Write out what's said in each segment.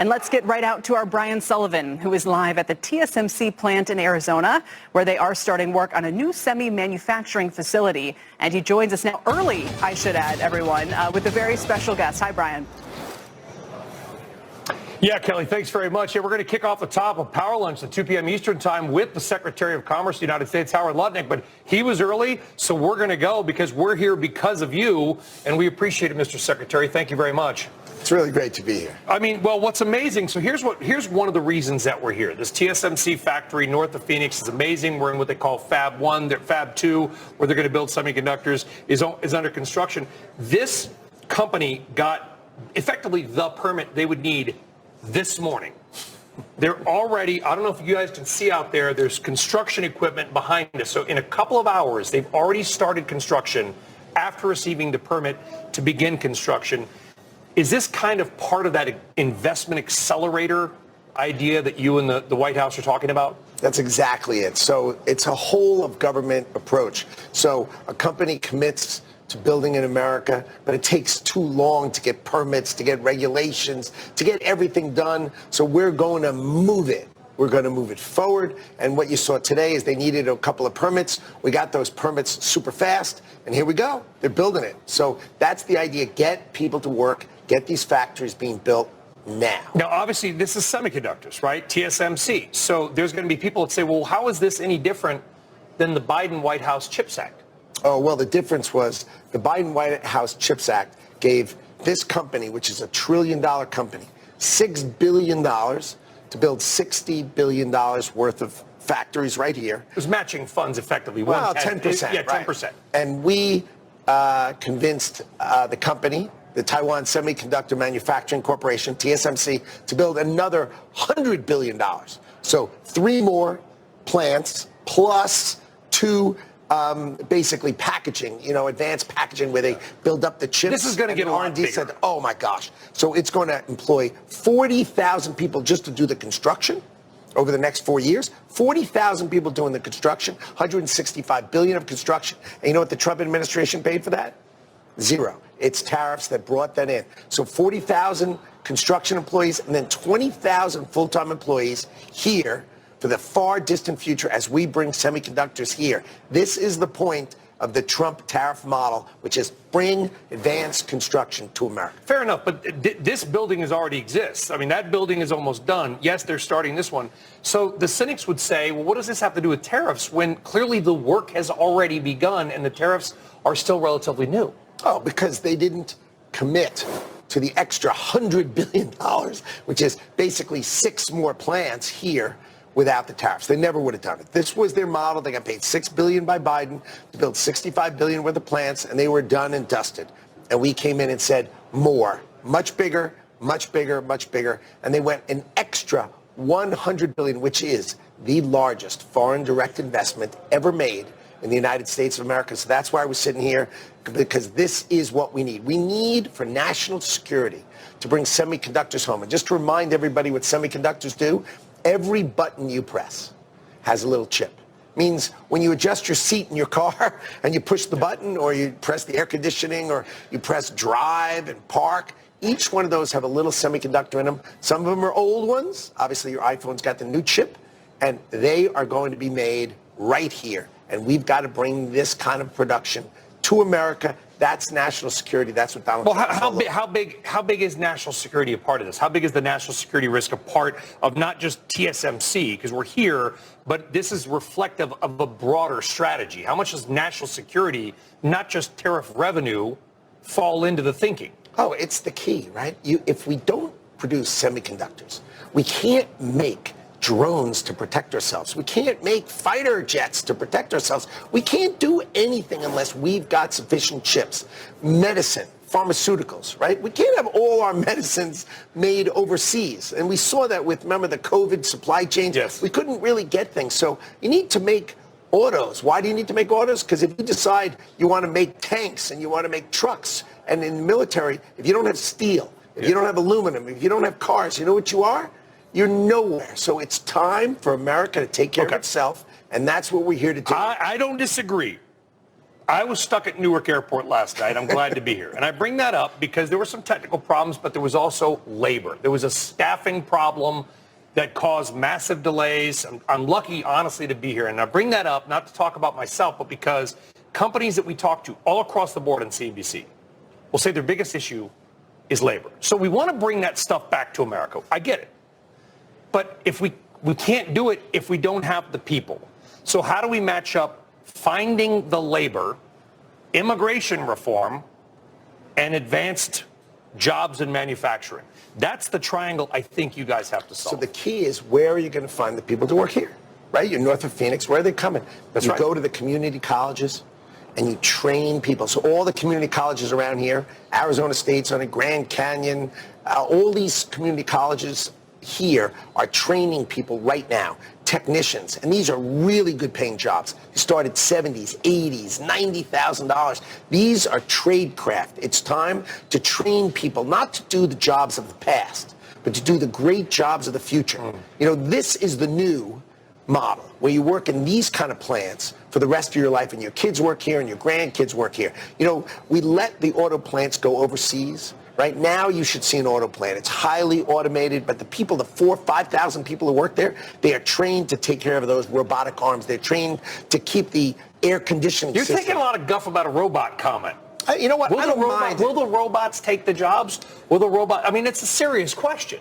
And let's get right out to our Brian Sullivan, who is live at the TSMC plant in Arizona, where they are starting work on a new semi-manufacturing facility. And he joins us now early, I should add, everyone, with a very special guest. Hi, Brian. Yeah, Kelly, thanks very much. Yeah, we're going to kick off the top of Power Lunch at 2 p.m. Eastern Time with the Secretary of Commerce of the United States, Howard Lutnick. But he was early, so we're going to go because we're here because of you, and we appreciate it, Mr. Secretary. Thank you very much. It's really great to be here. I mean, well, what's amazing, so here's one of the reasons that we're here. This TSMC factory north of Phoenix is amazing. We're in what they call Fab 1, Fab 2, where they're going to build semiconductors, is under construction. This company got effectively the permit they would need this morning. They're already, I don't know if you guys can see out there, there's construction equipment behind us. So in a couple of hours, they've already started construction after receiving the permit to begin construction. Is this kind of part of that investment accelerator idea that you and the White House are talking about? That's exactly it. So it's a whole of government approach. So a company commits to building in America, but it takes too long to get permits, to get regulations, to get everything done. So we're going to move it. We're going to move it forward. And what you saw today is they needed a couple of permits. We got those permits super fast, and here we go. They're building it. So that's the idea. Get people to work. Get these factories being built now. Now, obviously, this is semiconductors, right? TSMC. So there's going to be people that say, well, how is this any different than the Biden White House CHIPS Act? Oh, well, the difference was the Biden White House CHIPS Act gave this company, which is $1 trillion company, $6 billion to build $60 billion worth of factories right here. It was matching funds effectively. Well, 10%. Yeah, 10%. Right. And we convinced the company, the Taiwan Semiconductor Manufacturing Corporation, TSMC, to build another $100 billion. So 3 more plants plus 2 basically packaging, advanced packaging where they build up the chips. This is going to get R&D said, oh my gosh. So it's going to employ 40,000 people just to do the construction over the next 4 years. 40,000 people doing the construction, $165 billion of construction. And you know what the Trump administration paid for that? 0. It's tariffs that brought that in. So 40,000 construction employees and then 20,000 full-time employees here for the far distant future as we bring semiconductors here. This is the point of the Trump tariff model, which is bring advanced construction to America. Fair enough, but this building already exists. I mean, that building is almost done. Yes, they're starting this one. So the cynics would say, well, what does this have to do with tariffs when clearly the work has already begun and the tariffs are still relatively new? Oh, because they didn't commit to the extra $100 billion, which is basically 6 more plants here without the tariffs. They never would have done it. This was their model. They got paid $6 billion by Biden to build $65 billion worth of plants, and they were done and dusted. And we came in and said, more, much bigger, much bigger, much bigger. And they went an extra $100 billion, which is the largest foreign direct investment ever made in the United States of America. So that's why we're sitting here, because this is what we need. We need for national security to bring semiconductors home. And just to remind everybody what semiconductors do, every button you press has a little chip. Means when you adjust your seat in your car and you push the button or you press the air conditioning or you press drive and park, each one of those have a little semiconductor in them. Some of them are old ones. Obviously, your iPhone's got the new chip, and they are going to be made right here. And we've got to bring this kind of production to America. That's national security. That's what Donald Trump is. Well, how big is national security a part of this? How big is the national security risk a part of not just TSMC, because we're here, but this is reflective of a broader strategy? How much does national security, not just tariff revenue, fall into the thinking? Oh, it's the key, right? If we don't produce semiconductors, we can't make drones to protect ourselves. We can't make fighter jets to protect ourselves. We can't do anything unless we've got sufficient chips. Medicine, pharmaceuticals, right? We can't have all our medicines made overseas. And we saw that with, remember, the COVID supply chain? Yes. We couldn't really get things. So you need to make autos. Why do you need to make autos? Because if you decide you want to make tanks and you want to make trucks, and in the military, if you don't have steel, if you don't have aluminum, if you don't have cars, you know what you are? You're nowhere. So it's time for America to take care of itself, and that's what we're here to do. I don't disagree. I was stuck at Newark Airport last night. I'm glad to be here. And I bring that up because there were some technical problems, but there was also labor. There was a staffing problem that caused massive delays. I'm lucky, honestly, to be here. And I bring that up not to talk about myself, but because companies that we talk to all across the board on CNBC will say their biggest issue is labor. So we want to bring that stuff back to America. I get it. But if we can't do it if we don't have the people. So how do we match up finding the labor, immigration reform, and advanced jobs in manufacturing? That's the triangle I think you guys have to solve. So the key is, where are you going to find the people to work here? Right? You're north of Phoenix. Where are they coming? That's you right. go to the community colleges and you train people. So all the community colleges around here, Arizona State's on it, Grand Canyon, all these community colleges here are training people right now, technicians, and these are really good paying jobs. They start at 70s, 80s, $90,000. These are trade craft. It's time to train people not to do the jobs of the past, but to do the great jobs of the future. You know, this is the new model where you work in these kind of plants for the rest of your life, and your kids work here and your grandkids work here. You know, we let the auto plants go overseas. Right now, you should see an auto plant. It's highly automated, but the people, the 4,000 or 5,000 people who work there, they are trained to take care of those robotic arms. They're trained to keep the air conditioning You're system. taking a lot of guff about a robot comment. You know what? I don't mind. Will the robots take the jobs? I mean, it's a serious question.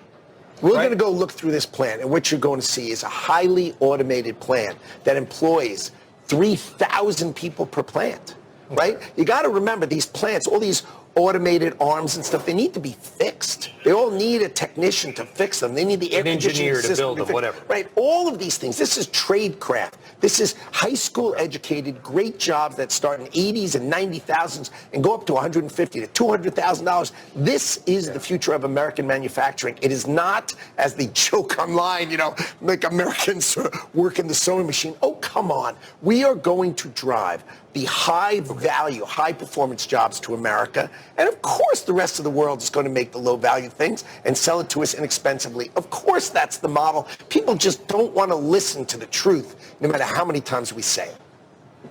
We're right? going to go look through this plant, and what you're going to see is a highly automated plant that employs 3,000 people per plant, right? You got to remember, these plants, all these automated arms and stuff, they need to be fixed. They all need a technician to fix them. They need the air conditioning system to build them, whatever. Right, all of these things. This is trade craft. This is high school educated, great jobs that start in 80s and 90,000s and go up to 150 to $200,000. This is the future of American manufacturing. It is not, as the joke online, you know, like Americans work in the sewing machine. Oh, come on. We are going to drive the high value, high performance jobs to America. And of course, the rest of the world is going to make the low value things and sell it to us inexpensively. Of course, that's the model. People just don't want to listen to the truth, no matter how many times we say it.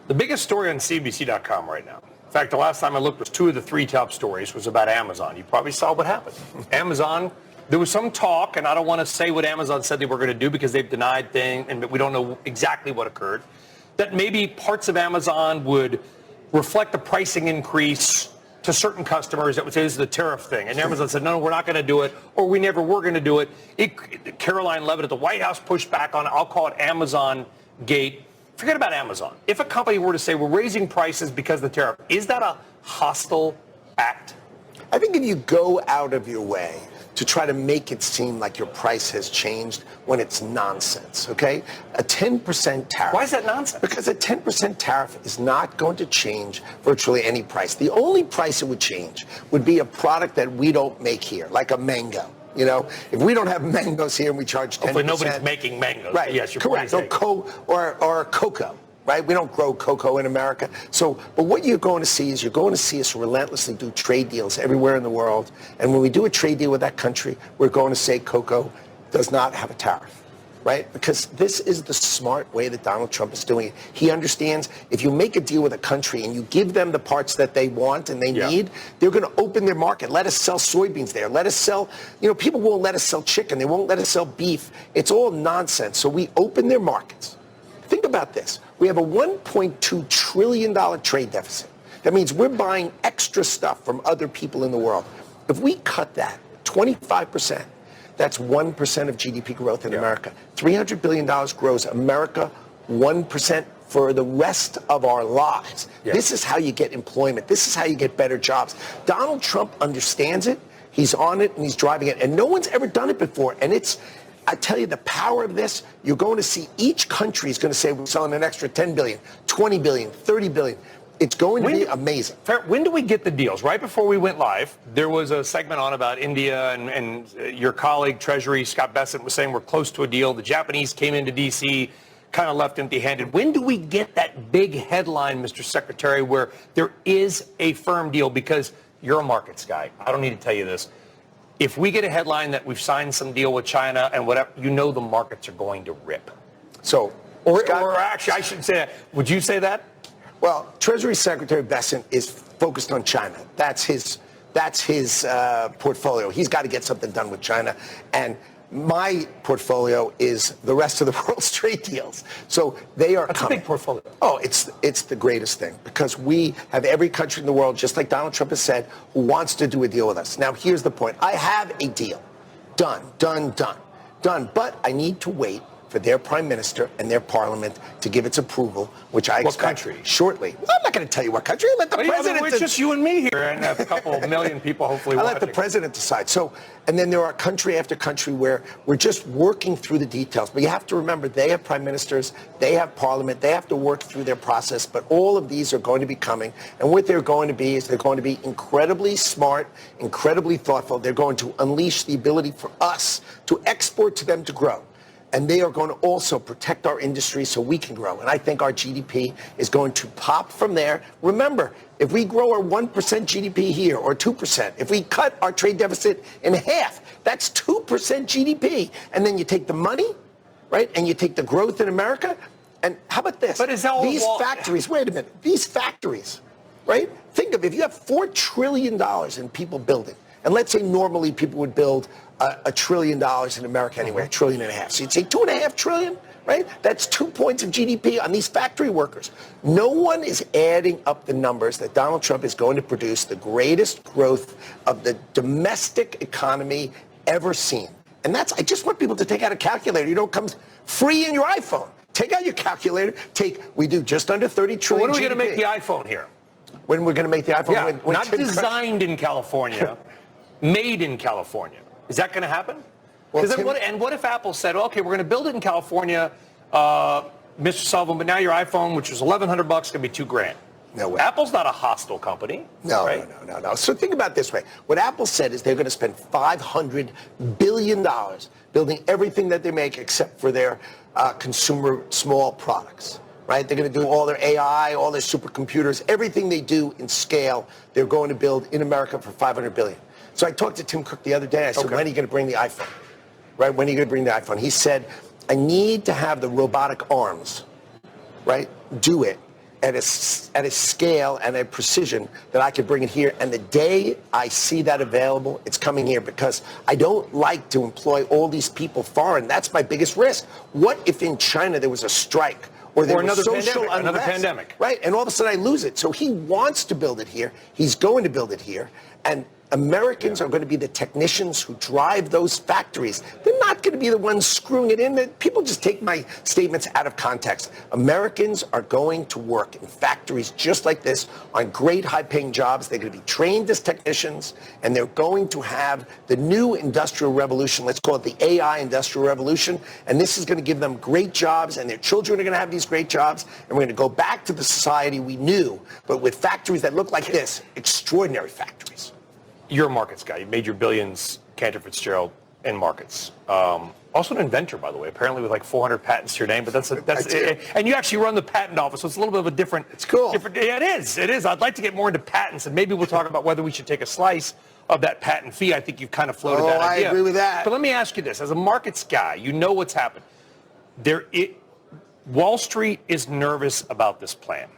The biggest story on CNBC.com right now. In fact, the last time I looked was 2 of the 3 top stories was about Amazon. You probably saw what happened. Amazon, there was some talk, and I don't want to say what Amazon said they were going to do because they've denied things, and we don't know exactly what occurred, that maybe parts of Amazon would reflect a pricing increase to certain customers that would say this is the tariff thing. And Amazon said, no, we're not going to do it, or we never were going to do it. Caroline Levitt at the White House pushed back on it. I'll call it Amazon Gate. Forget about Amazon. If a company were to say we're raising prices because of the tariff, is that a hostile act? I think if you go out of your way to try to make it seem like your price has changed when it's nonsense, okay? A 10% tariff. Why is that nonsense? Because a 10% tariff is not going to change virtually any price. The only price it would change would be a product that we don't make here, like a mango. You know, if we don't have mangoes here and we charge 10%. Hopefully nobody's making mangoes. Right, yes, you're correct. Or cocoa. Right? We don't grow cocoa in America. So, but what you're going to see is you're going to see us relentlessly do trade deals everywhere in the world. And when we do a trade deal with that country, we're going to say cocoa does not have a tariff. Right? Because this is the smart way that Donald Trump is doing it. He understands if you make a deal with a country and you give them the parts that they want and they need, they're going to open their market. Let us sell soybeans there. Let us sell, you know, people won't let us sell chicken. They won't let us sell beef. It's all nonsense. So we open their markets. Think about this. We have a $1.2 trillion trade deficit. That means we're buying extra stuff from other people in the world. If we cut that 25%, that's 1% of GDP growth in America. $300 billion grows America 1% for the rest of our lives. This is how you get employment. This is how you get better jobs. Donald Trump understands it. He's on it and he's driving it. And no one's ever done it before. And I tell you, the power of this, you're going to see each country is going to say we're selling an extra 10 billion, 20 billion, 30 billion. It's going to be amazing. When do we get the deals? Right before we went live, there was a segment on about India and your colleague, Treasury, Scott Bessent, was saying we're close to a deal. The Japanese came into D.C., kind of left empty-handed. When do we get that big headline, Mr. Secretary, where there is a firm deal? Because you're a markets guy. I don't need to tell you this. If we get a headline that we've signed some deal with China and whatever, you know the markets are going to rip. So, or actually, I should say that. Would you say that? Well, Treasury Secretary Bessent is focused on China. That's his portfolio. He's got to get something done with China. And my portfolio is the rest of the world's trade deals. So they are That's coming. a big portfolio. Oh, it's the greatest thing because we have every country in the world, just like Donald Trump has said, who wants to do a deal with us. Now, here's the point. I have a deal. Done. But I need to wait for their prime minister and their parliament to give its approval, which I expect country? Shortly. Well, I'm not going to tell you what country. Let the president. It's just you and me here, and a couple million people hopefully I'll watching. let the president decide. So, and then there are country after country where we're just working through the details. But you have to remember, they have prime ministers, they have parliament, they have to work through their process. But all of these are going to be coming, and what they're going to be is they're going to be incredibly smart, incredibly thoughtful. They're going to unleash the ability for us to export to them to grow. And they are going to also protect our industry so we can grow. And I think our GDP is going to pop from there. Remember, if we grow our 1% GDP here or 2%, if we cut our trade deficit in half, that's 2% GDP. And then you take the money, right, and you take the growth in America. And how about this? But is that these factories, wait a minute, these factories, right? Think of it, if you have $4 trillion in people building, and let's say normally people would build $1 trillion in America anyway, $1.5 trillion. So you'd say $2.5 trillion, right? That's 2 points of GDP on these factory workers. No one is adding up the numbers that Donald Trump is going to produce the greatest growth of the domestic economy ever seen. And that's, I just want people to take out a calculator. You know, it comes free in your iPhone. Take out your calculator. We do just under 30 trillion. When are we going to GDP. make the iPhone here? When we're going to make the iPhone? Yeah, when not designed in California, made in California. Is that going to happen? Well, what if Apple said, okay, we're going to build it in California, Mr. Sullivan, but now your iPhone, which was $1,100, going to be $2,000. No way. Apple's not a hostile company. No, right? no. So think about it this way. What Apple said is they're going to spend $500 billion building everything that they make except for their consumer small products. Right? They're going to do all their AI, all their supercomputers, everything they do in scale, they're going to build in America for $500 billion. So I talked to Tim Cook the other day. I said, when are you going to bring the iPhone? Right? When are you going to bring the iPhone? He said, I need to have the robotic arms, right, do it at a scale and a precision that I could bring it here. And the day I see that available, it's coming here because I don't like to employ all these people foreign. That's my biggest risk. What if in China there was a strike? Or another social pandemic, another pandemic. Right, and all of a sudden I lose it. So he wants to build it here. He's going to build it here. And Americans are going to be the technicians who drive those factories. They're not going to be the ones screwing it in. People just take my statements out of context. Americans are going to work in factories just like this on great high-paying jobs. They're going to be trained as technicians, and they're going to have the new industrial revolution. Let's call it the AI industrial revolution. And this is going to give them great jobs, and their children are going to have these great jobs. And we're going to go back to the society we knew, but with factories that look like this, extraordinary factories. You're a markets guy. You made your billions, Cantor Fitzgerald, in markets. Also an inventor, by the way, apparently with like 400 patents to your name. But that's and you actually run the patent office, so it's a little bit of a different. It's cool. Yeah, it is. It is. I'd like to get more into patents, and maybe we'll talk about whether we should take a slice of that patent fee. I think you've kind of floated that idea. I agree with that. But let me ask you this: as a markets guy, you know what's happened. Wall Street is nervous about this plan,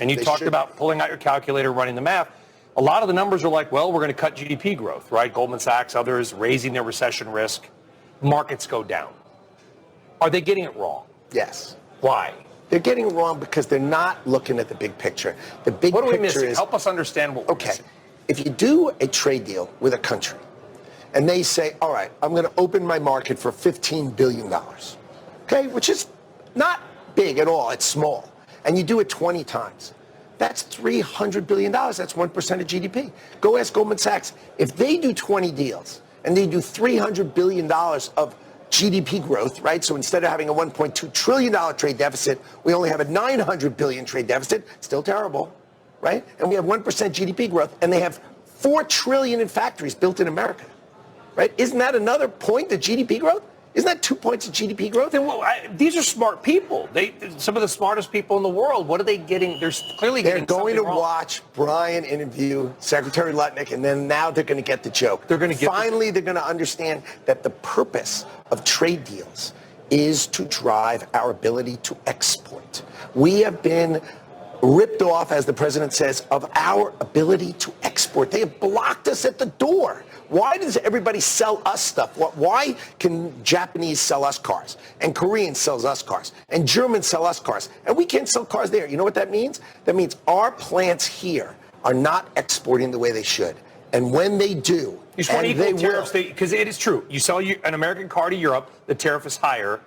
and you talked about pulling out your calculator, running the math. A lot of the numbers are like, well, we're going to cut GDP growth, right? Goldman Sachs, others raising their recession risk. Markets go down. Are they getting it wrong? Yes. Why? They're getting it wrong because they're not looking at the big picture. The big what are we picture missing? is, help us understand what we're missing. If you do a trade deal with a country and they say, all right, I'm going to open my market for $15 billion, okay, which is not big at all. It's small. And you do it 20 times. That's $300 billion. That's 1% of GDP. Go ask Goldman Sachs. If they do 20 deals and they do $300 billion of GDP growth, right? So instead of having a $1.2 trillion trade deficit, we only have a $900 billion trade deficit. Still terrible, right? And we have 1% GDP growth, and they have $4 trillion in factories built in America, right? Isn't that another point of GDP growth? Isn't that 2 points of GDP growth? These are smart people. Some of the smartest people in the world. What are they getting? They're clearly getting something wrong. They're going to watch Brian interview Secretary Lutnick, and then now they're going to get the joke. They're going to Finally, they're going to understand that the purpose of trade deals is to drive our ability to export. We have been ripped off, as the president says, of our ability to export. They have blocked us at the door. Why does everybody sell us stuff? Why can Japanese sell us cars? And Koreans sell us cars? And Germans sell us cars? And we can't sell cars there. You know what that means? That means our plants here are not exporting the way they should. And when they do, you just want and equal they tariffs, will, because it is true. You sell an American car to Europe, the tariff is higher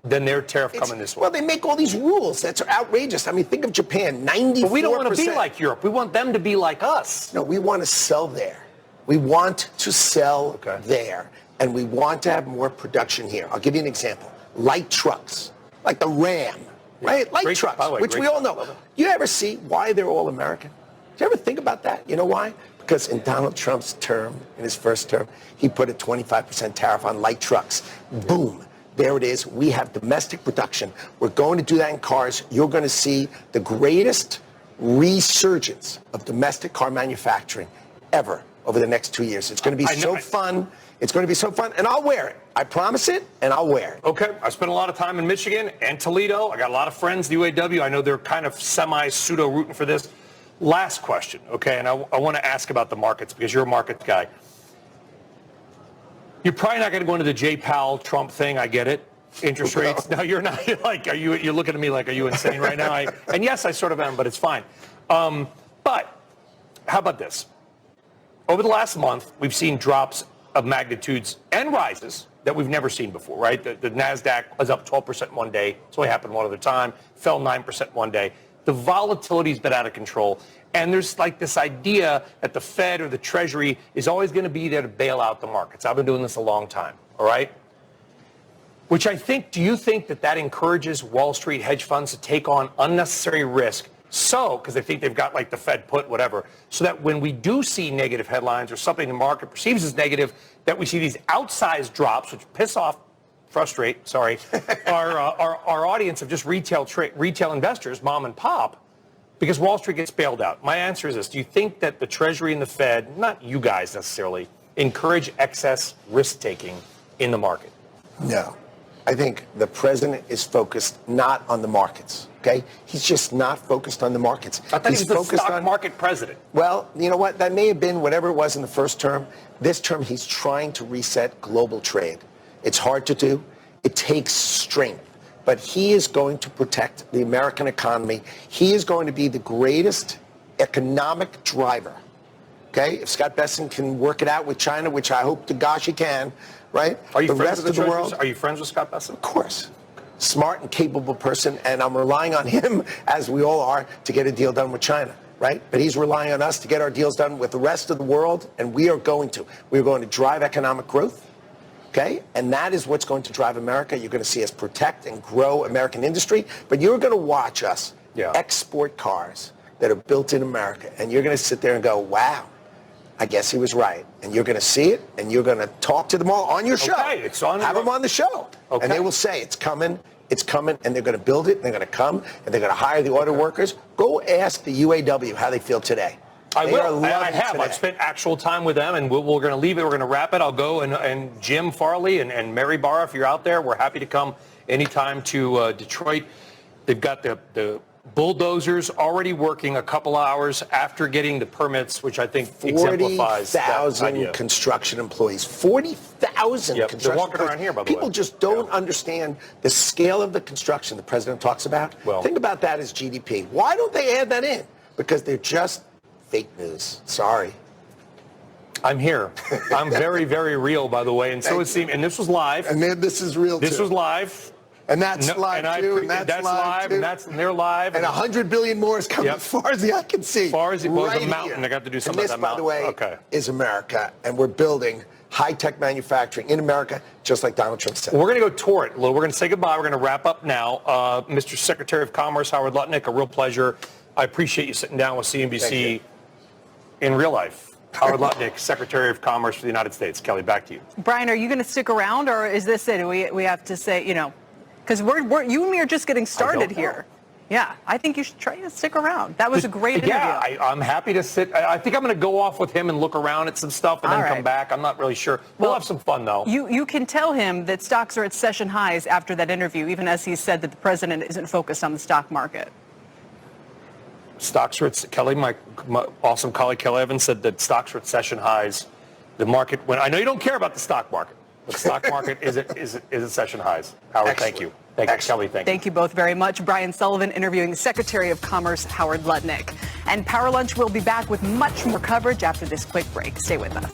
than their tariff coming this way. Well, they make all these rules. That's outrageous. I mean, think of Japan, 94%. But we don't want to be like Europe. We want them to be like us. No, we want to sell there. We want to sell there, and we want to have more production here. I'll give you an example. Light trucks, like the Ram, right? Light great, trucks, way, which we all know. You ever see why they're all American? Do you ever think about that? You know why? Because in Donald Trump's term, in his first term, he put a 25% tariff on light trucks. Boom. There it is. We have domestic production. We're going to do that in cars. You're going to see the greatest resurgence of domestic car manufacturing ever over the next 2 years. It's going to be so fun. It's going to be so fun. And I'll wear it. I promise it, and I'll wear it. Okay. I spent a lot of time in Michigan and Toledo. I got a lot of friends, the UAW. I know they're kind of semi-pseudo rooting for this. Last question, okay? And I want to ask about the markets because you're a markets guy. You're probably not going to go into the Jay Powell Trump thing. I get it. Interest rates. No, you're not. You're like, you're looking at me like, are you insane right now? And yes, I sort of am, but it's fine. But how about this? Over the last month, we've seen drops of magnitudes and rises that we've never seen before, right? The NASDAQ was up 12% one day. It's only happened one other time. Fell 9% one day. The volatility's been out of control. And there's like this idea that the Fed or the Treasury is always going to be there to bail out the markets. I've been doing this a long time, all right? Which I think, do you think that encourages Wall Street hedge funds to take on unnecessary risk? So, because they think they've got like the Fed put, whatever, so that when we do see negative headlines or something the market perceives as negative, that we see these outsized drops, which frustrate our audience of just retail investors, mom and pop, because Wall Street gets bailed out. My answer is this. Do you think that the Treasury and the Fed, not you guys necessarily, encourage excess risk-taking in the market? No. I think the president is focused not on the markets, okay? He's just not focused on the markets. I thought he's the stock market president. Well, you know what? That may have been whatever it was in the first term. This term, he's trying to reset global trade. It's hard to do. It takes strength. But he is going to protect the American economy. He is going to be the greatest economic driver, okay? If Scott Bessent can work it out with China, which I hope to gosh he can, right? Are you friends with the world? Are you friends with Scott Bessent? Of course. Smart and capable person, and I'm relying on him, as we all are, to get a deal done with China, right? But he's relying on us to get our deals done with the rest of the world, and we are going to. We're going to drive economic growth. Okay? And that is what's going to drive America. You're going to see us protect and grow American industry, but you're going to watch us export cars that are built in America, and you're going to sit there and go, wow, I guess he was right. And you're going to see it, and you're going to talk to them all on your show. Okay, it's on. Have them on the show. Okay. And they will say, it's coming, and they're going to build it, and they're going to come, and they're going to hire the auto workers. Go ask the UAW how they feel today. I will. I have. Today. I've spent actual time with them, and we're going to leave it. We're going to wrap it. I'll go, and Jim Farley and Mary Barra, if you're out there, we're happy to come anytime to Detroit. They've got the bulldozers already working a couple hours after getting the permits, which I think exemplifies that idea. 40,000 construction employees. 40,000 construction they're walking around here, by the way. People just don't understand the scale of the construction the president talks about. Well, think about that as GDP. Why don't they add that in? Because they're just fake news. Sorry. I'm here. I'm very, very real, by the way. And so it seemed, and this was live. And then this is real, This was live. And that's live, too. And that's live, too. And they're live. And 100 billion more is coming as far as the eye can see. As far as it was right a mountain. Here. I got to do something with that mountain. And this, by the way, is America. And we're building high-tech manufacturing in America, just like Donald Trump said. We're going to go tour it. We're going to say goodbye. We're going to wrap up now. Mr. Secretary of Commerce, Howard Lutnick, a real pleasure. I appreciate you sitting down with CNBC in real life. Howard Lutnick, Secretary of Commerce for the United States. Kelly, back to you. Brian, are you going to stick around, or is this it? We have to say, because you and me are just getting started here. Yeah, I think you should try to stick around. That was a great interview. Yeah, I'm happy to sit. I think I'm going to go off with him and look around at some stuff and then come back. I'm not really sure. We'll have some fun, though. You can tell him that stocks are at session highs after that interview, even as he said that the president isn't focused on the stock market. stocks are at Kelly, my awesome colleague Kelly Evans said that stocks are at session highs. The market, when I know you don't care about the stock market, but the stock market is at session highs. Howard, Excellent. thank you. Thank you, Kelly. Thank you. Thank you both very much. Brian Sullivan interviewing Secretary of Commerce Howard Lutnick. And Power Lunch will be back with much more coverage after this quick break. Stay with us.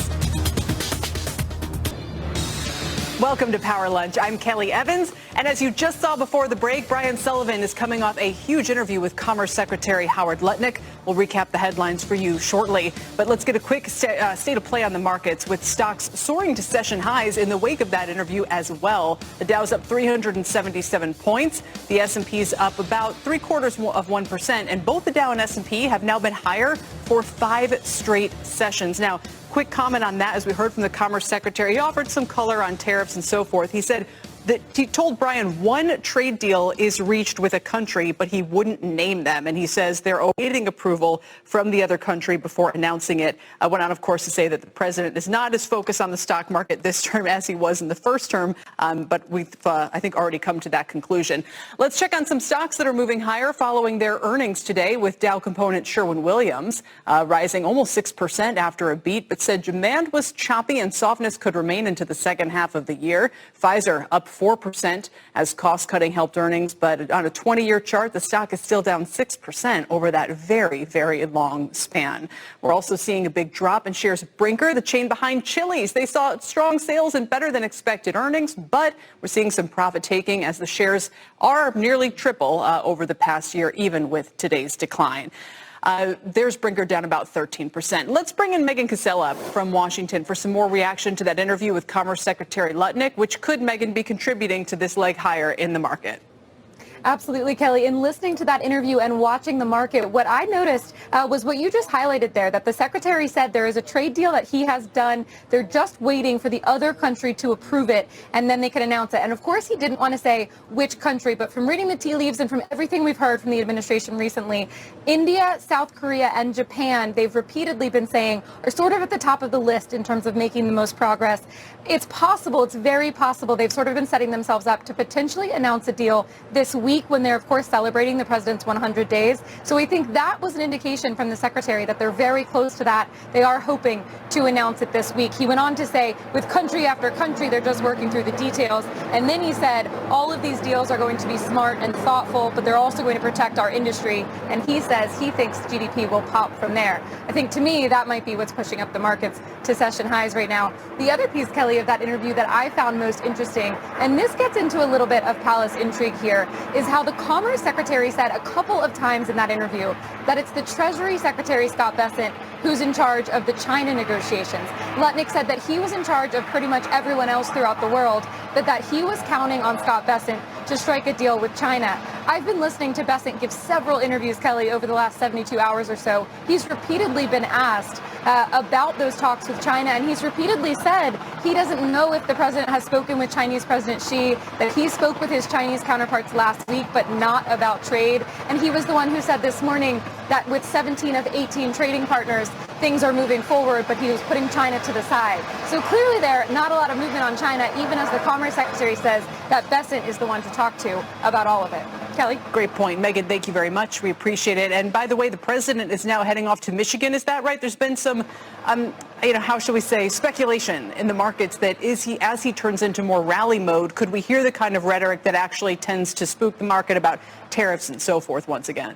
Welcome to Power Lunch. I'm Kelly Evans. And as you just saw before the break, Brian Sullivan is coming off a huge interview with Commerce Secretary Howard Lutnick. We'll recap the headlines for you shortly. But let's get a quick state of play on the markets, with stocks soaring to session highs in the wake of that interview as well. The Dow's up 377 points. The S&P's up about 0.75%. And both the Dow and S&P have now been higher for 5 straight sessions. Now, quick comment on that, as we heard from the Commerce Secretary. He offered some color on tariffs and so forth. He said that he told Brian one trade deal is reached with a country, but he wouldn't name them. And he says they're awaiting approval from the other country before announcing it. I went on, of course, to say that the president is not as focused on the stock market this term as he was in the first term. But we've, I think, already come to that conclusion. Let's check on some stocks that are moving higher following their earnings today, with Dow component Sherwin-Williams rising almost 6% after a beat, but said demand was choppy and softness could remain into the second half of the year. Pfizer up 4% as cost-cutting helped earnings, but on a 20-year chart, the stock is still down 6% over that very, very long span. We're also seeing a big drop in shares of Brinker, the chain behind Chili's. They saw strong sales and better than expected earnings, but we're seeing some profit taking as the shares are nearly triple over the past year, even with today's decline. There's Brinker down about 13%. Let's bring in Megan Casella from Washington for some more reaction to that interview with Commerce Secretary Lutnick, which could, Megan, be contributing to this leg higher in the market. Absolutely, Kelly. In listening to that interview and watching the market, what I noticed was what you just highlighted there, that the secretary said there is a trade deal that he has done. They're just waiting for the other country to approve it, and then they can announce it. And of course, he didn't want to say which country, but from reading the tea leaves and from everything we've heard from the administration recently, India, South Korea, and Japan, they've repeatedly been saying, are sort of at the top of the list in terms of making the most progress. It's possible, it's very possible, they've sort of been setting themselves up to potentially announce a deal this week, when they're, of course, celebrating the president's 100 days. So we think that was an indication from the secretary that they're very close to that. They are hoping to announce it this week. He went on to say, with country after country, they're just working through the details. And then he said, all of these deals are going to be smart and thoughtful, but they're also going to protect our industry. And he says he thinks GDP will pop from there. I think, to me, that might be what's pushing up the markets to session highs right now. The other piece, Kelly, of that interview that I found most interesting, and this gets into a little bit of palace intrigue here, is how the Commerce Secretary said a couple of times in that interview that it's the Treasury Secretary, Scott Bessent, who's in charge of the China negotiations. Lutnick said that he was in charge of pretty much everyone else throughout the world, but that he was counting on Scott Bessent to strike a deal with China. I've been listening to Bessent give several interviews, Kelly, over the last 72 hours or so. He's repeatedly been asked about those talks with China, and he's repeatedly said he doesn't know if the president has spoken with Chinese President Xi, that he spoke with his Chinese counterparts last week, but not about trade. And he was the one who said this morning that with 17 of 18 trading partners, things are moving forward, but he was putting China to the side. So clearly there, not a lot of movement on China, even as the Commerce Secretary says that Bessent is the one to talk to about all of it. Kelly? Great point. Megan, thank you very much. We appreciate it. And by the way, the president is now heading off to Michigan. Is that right? There's been some, how shall we say, speculation in the markets that as he turns into more rally mode, could we hear the kind of rhetoric that actually tends to spook the market about tariffs and so forth once again?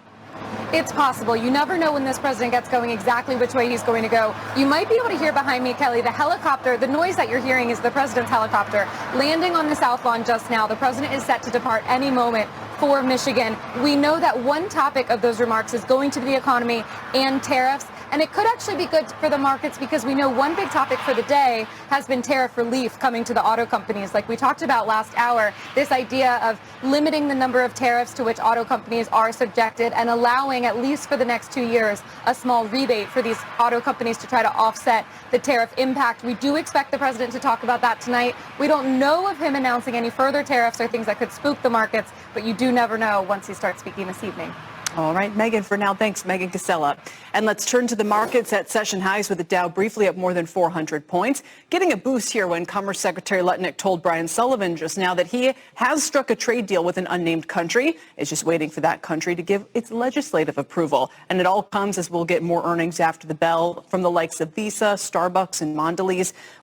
It's possible. You never know when this president gets going exactly which way he's going to go. You might be able to hear behind me, Kelly, the helicopter. The noise that you're hearing is the president's helicopter landing on the South Lawn just now. The president is set to depart any moment for Michigan. We know that one topic of those remarks is going to be the economy and tariffs. And it could actually be good for the markets because we know one big topic for the day has been tariff relief coming to the auto companies. Like we talked about last hour, this idea of limiting the number of tariffs to which auto companies are subjected and allowing, at least for the next 2 years, a small rebate for these auto companies to try to offset the tariff impact. We do expect the president to talk about that tonight. We don't know of him announcing any further tariffs or things that could spook the markets, but you do never know once he starts speaking this evening. All right, Megan, for now, thanks, Megan Casella. And let's turn to the markets at session highs with the Dow briefly up more than 400 points. Getting a boost here when Commerce Secretary Lutnick told Brian Sullivan just now that he has struck a trade deal with an unnamed country. It's just waiting for that country to give its legislative approval. And it all comes as we'll get more earnings after the bell from the likes of Visa, Starbucks, and Mondelez.